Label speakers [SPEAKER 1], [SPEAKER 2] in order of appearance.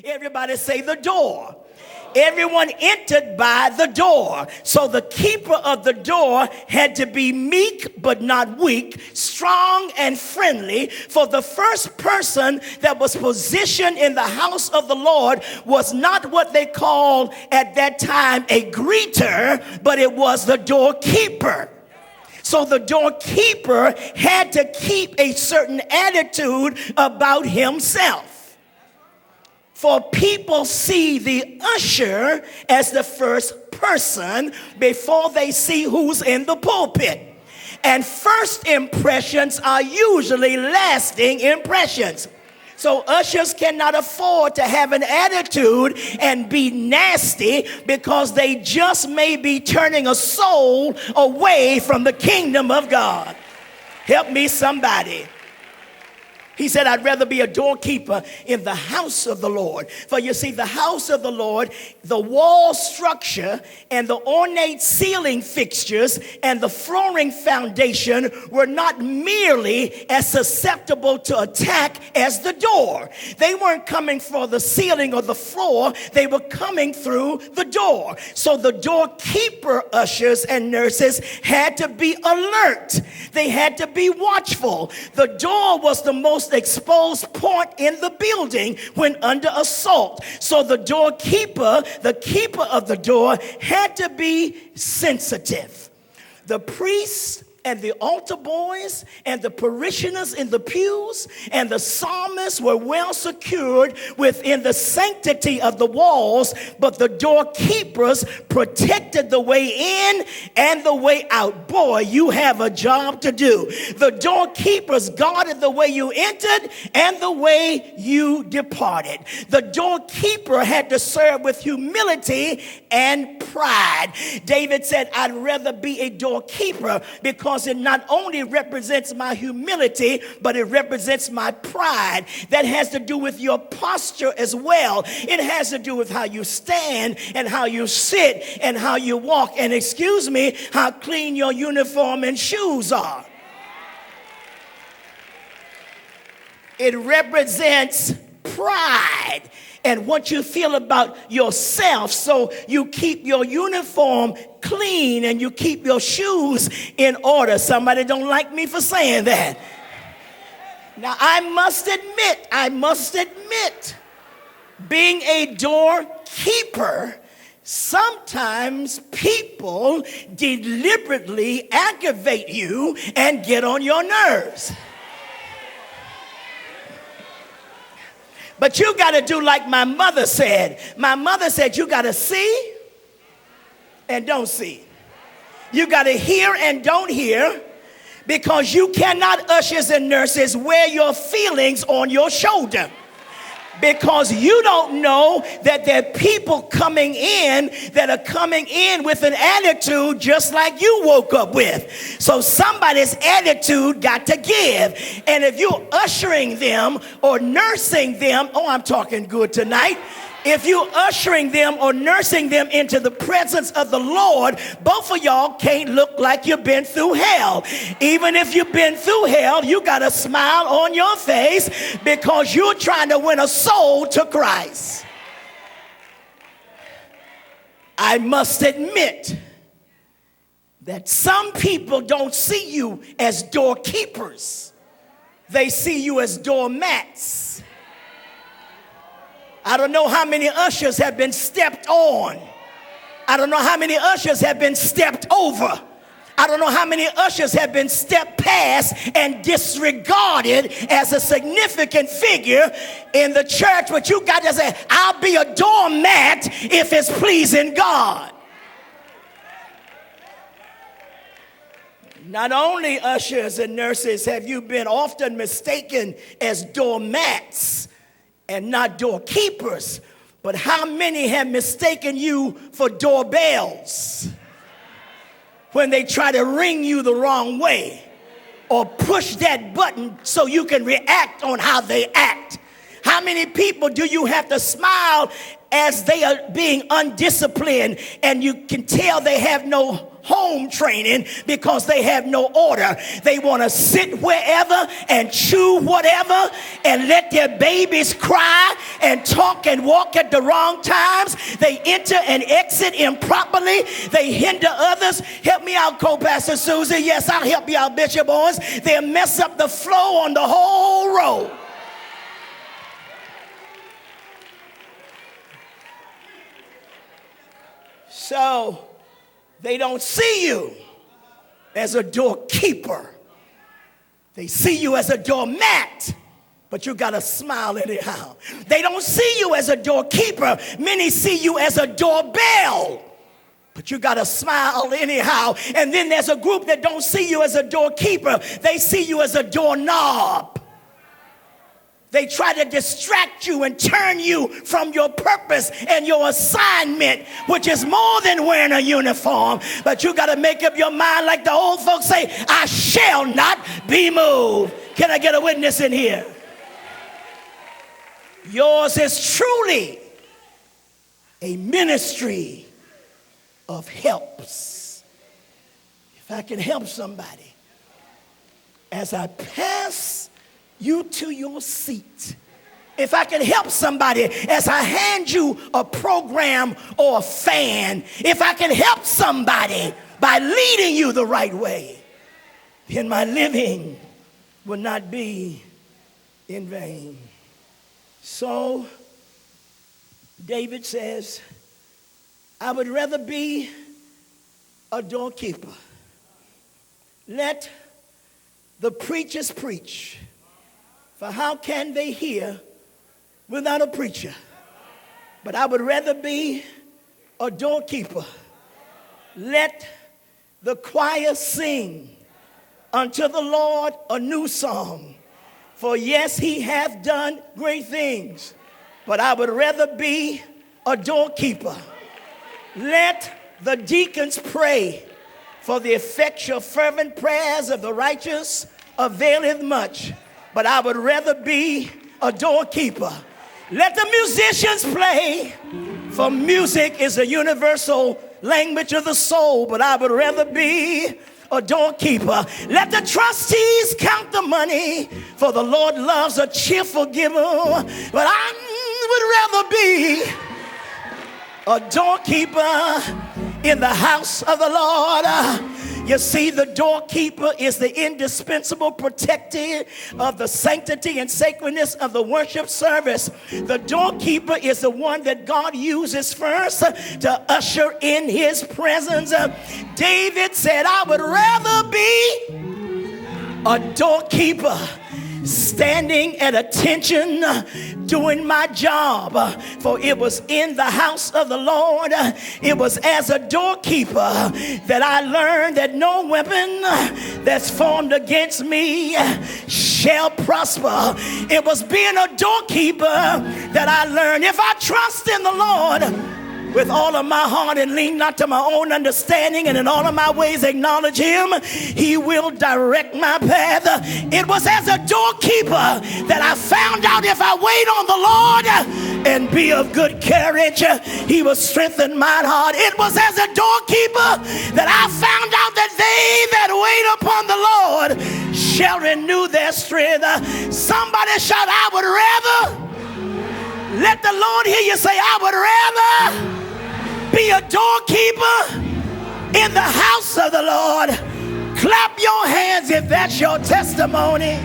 [SPEAKER 1] Everybody say the door. Everyone entered by the door. So the keeper of the door had to be meek but not weak, strong and friendly. For the first person that was positioned in the house of the Lord was not what they called at that time a greeter, but it was the doorkeeper. So the doorkeeper had to keep a certain attitude about himself. For people see the usher as the first person before they see who's in the pulpit. And first impressions are usually lasting impressions. So ushers cannot afford to have an attitude and be nasty because they just may be turning a soul away from the kingdom of God. Help me somebody. He said, I'd rather be a doorkeeper in the house of the Lord. For you see, the house of the Lord, the wall structure and the ornate ceiling fixtures and the flooring foundation were not merely as susceptible to attack as the door. They weren't coming for the ceiling or the floor. They were coming through the door. So the doorkeeper ushers and nurses had to be alert. They had to be watchful. The door was the most exposed point in the building when under assault. So the doorkeeper, the keeper of the door, had to be sensitive. The priests and the altar boys and the parishioners in the pews and the psalmists were well secured within the sanctity of the walls, but the doorkeepers protected the way in and the way out. Boy, you have a job to do. The doorkeepers guarded the way you entered and the way you departed. The doorkeeper had to serve with humility and pride. David said, I'd rather be a doorkeeper because it not only represents my humility, but it represents my pride. That has to do with your posture as well. It has to do with how you stand and how you sit and how you walk. And excuse me, how clean your uniform and shoes are. It represents pride and what you feel about yourself. So you keep your uniform clean and you keep your shoes in order. Somebody don't like me for saying that. Now I must admit, being a doorkeeper, sometimes people deliberately aggravate you and get on your nerves. But you got to do like my mother said. My mother said, you got to see and don't see. You got to hear and don't hear, because you cannot, ushers and nurses, wear your feelings on your shoulder. Because you don't know that there are people coming in that are coming in with an attitude just like you woke up with. So somebody's attitude got to give. And if you're ushering them or nursing them, oh, I'm talking good tonight. If you're ushering them or nursing them into the presence of the Lord, both of y'all can't look like you've been through hell. Even if you've been through hell, you got a smile on your face because you're trying to win a soul to Christ. I must admit that some people don't see you as doorkeepers. They see you as doormats. I don't know how many ushers have been stepped on. I don't know how many ushers have been stepped over. I don't know how many ushers have been stepped past and disregarded as a significant figure in the church. But you got to say, I'll be a doormat if it's pleasing God. Not only ushers and nurses have you been often mistaken as doormats and not doorkeepers, but how many have mistaken you for doorbells when they try to ring you the wrong way or push that button so you can react on how they act? How many people do you have to smile as they are being undisciplined, and you can tell they have no home training because they have no order. They want to sit wherever and chew whatever and let their babies cry and talk and walk at the wrong times. They enter and exit improperly. They hinder others. Help me out, co-pastor Susie. Yes, I'll help you out, Bishop Owens. They'll mess up the flow on the whole road. So they don't see you as a doorkeeper. They see you as a doormat, but you got to smile anyhow. They don't see you as a doorkeeper. Many see you as a doorbell, but you got to smile anyhow. And then there's a group that don't see you as a doorkeeper. They see you as a doorknob. They try to distract you and turn you from your purpose and your assignment, which is more than wearing a uniform. But you got to make up your mind, like the old folks say, I shall not be moved. Can I get a witness in here? Yours is truly a ministry of helps. If I can help somebody as I pass you to your seat, if I can help somebody as I hand you a program or a fan, if I can help somebody by leading you the right way, then my living will not be in vain. So David says, I would rather be a doorkeeper. Let the preachers preach. For how can they hear without a preacher? But I would rather be a doorkeeper. Let the choir sing unto the Lord a new song. For yes, he hath done great things. But I would rather be a doorkeeper. Let the deacons pray. For the effectual fervent prayers of the righteous availeth much. But I would rather be a doorkeeper. Let the musicians play, for music is a universal language of the soul. But I would rather be a doorkeeper. Let the trustees count the money, for the Lord loves a cheerful giver. But I would rather be a doorkeeper in the house of the Lord. You see, the doorkeeper is the indispensable protector of the sanctity and sacredness of the worship service. The doorkeeper is the one that God uses first to usher in his presence. David said, I would rather be a doorkeeper, standing at attention, doing my job. For it was in the house of the Lord, it was as a doorkeeper that I learned that no weapon that's formed against me shall prosper. It was being a doorkeeper that I learned, if I trust in the Lord with all of my heart and lean not to my own understanding, and in all of my ways acknowledge him, he will direct my path. It was as a doorkeeper that I found out, if I wait on the Lord and be of good courage, he will strengthen my heart. It was as a doorkeeper that I found out that they that wait upon the Lord shall renew their strength. Somebody shout, I would rather. Let the Lord hear you say, I would rather be a doorkeeper in the house of the Lord. Clap your hands if that's your testimony.